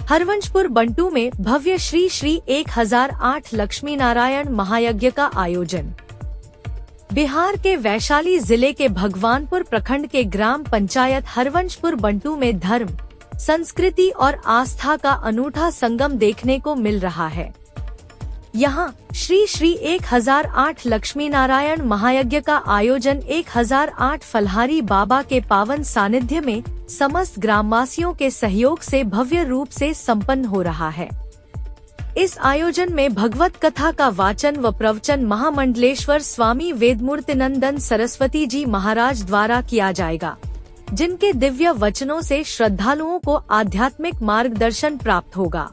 हरवंशपुर बंटू में भव्य श्री श्री 1008 लक्ष्मी नारायण महायज्ञ का आयोजन। बिहार के वैशाली जिले के भगवानपुर प्रखंड के ग्राम पंचायत हरवंशपुर बंटू में धर्म, संस्कृति और आस्था का अनूठा संगम देखने को मिल रहा है। यहाँ श्री श्री 1008 लक्ष्मी नारायण महायज्ञ का आयोजन 1008 फलहारी बाबा के पावन सानिध्य में समस्त ग्रामवासियों के सहयोग से भव्य रूप से संपन्न हो रहा है। इस आयोजन में भगवत कथा का वाचन व प्रवचन महामंडलेश्वर स्वामी वेदमूर्तिनंदन सरस्वती जी महाराज द्वारा किया जाएगा, जिनके दिव्य वचनों से श्रद्धालुओं को आध्यात्मिक मार्गदर्शन प्राप्त होगा।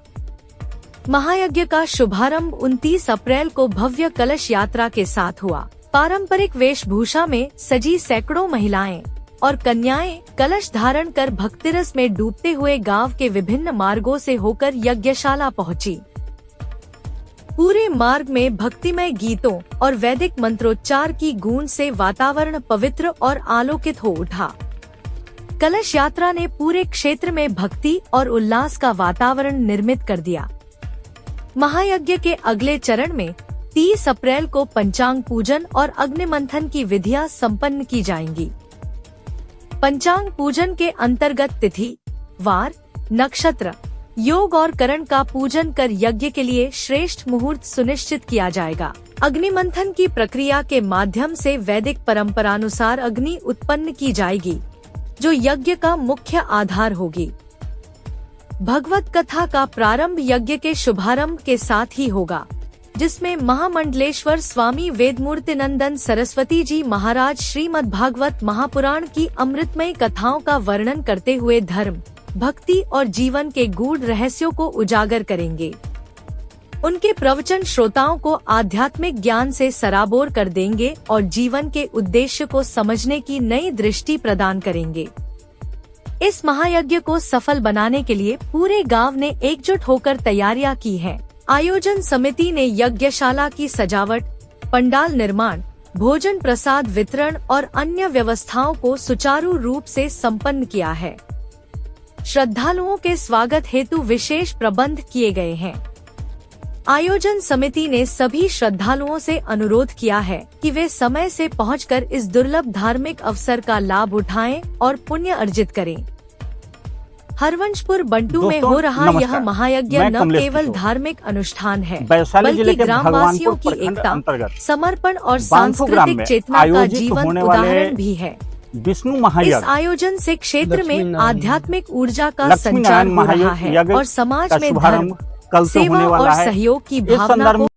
महायज्ञ का शुभारंभ 29 अप्रैल को भव्य कलश यात्रा के साथ हुआ। पारंपरिक वेशभूषा में सजी सैकड़ों महिलाएं और कन्याएं कलश धारण कर भक्तिरस में डूबते हुए गांव के विभिन्न मार्गों से होकर यज्ञशाला पहुंची। पूरे मार्ग में भक्तिमय गीतों और वैदिक मंत्रोच्चार की गूंज से वातावरण पवित्र और आलोकित हो उठा। कलश यात्रा ने पूरे क्षेत्र में भक्ति और उल्लास का वातावरण निर्मित कर दिया। महायज्ञ के अगले चरण में 30 अप्रैल को पंचांग पूजन और अग्निमंथन की विधियां संपन्न की जाएंगी। पंचांग पूजन के अंतर्गत तिथि, वार, नक्षत्र, योग और करण का पूजन कर यज्ञ के लिए श्रेष्ठ मुहूर्त सुनिश्चित किया जाएगा। अग्निमंथन की प्रक्रिया के माध्यम से वैदिक परंपरानुसार अग्नि उत्पन्न की जाएगी, जो यज्ञ का मुख्य आधार होगी। भगवत कथा का प्रारंभ यज्ञ के शुभारंभ के साथ ही होगा, जिसमें महामंडलेश्वर स्वामी वेदमूर्तिनंदन सरस्वती जी महाराज श्रीमद् भागवत महापुराण की अमृतमयी कथाओं का वर्णन करते हुए धर्म, भक्ति और जीवन के गूढ़ रहस्यों को उजागर करेंगे। उनके प्रवचन श्रोताओं को आध्यात्मिक ज्ञान से सराबोर कर देंगे और जीवन के उद्देश्य को समझने की नई दृष्टि प्रदान करेंगे। इस महायज्ञ को सफल बनाने के लिए पूरे गांव ने एकजुट होकर तैयारियां की हैं। आयोजन समिति ने यज्ञशाला की सजावट, पंडाल निर्माण, भोजन प्रसाद वितरण और अन्य व्यवस्थाओं को सुचारू रूप से संपन्न किया है। श्रद्धालुओं के स्वागत हेतु विशेष प्रबंध किए गए हैं। आयोजन समिति ने सभी श्रद्धालुओं से अनुरोध किया है कि वे समय से पहुंचकर इस दुर्लभ धार्मिक अवसर का लाभ उठाएं और पुण्य अर्जित करें। हरवंशपुर बंटू में हो रहा यह महायज्ञ न केवल धार्मिक अनुष्ठान है, बल्कि ग्रामवासियों की एकता, समर्पण और सांस्कृतिक चेतना का जीवंत उदाहरण भी है। इस आयोजन से क्षेत्र में आध्यात्मिक ऊर्जा का संचार हो रहा है और समाज में धर्म, सेवा और सहयोग की भावना को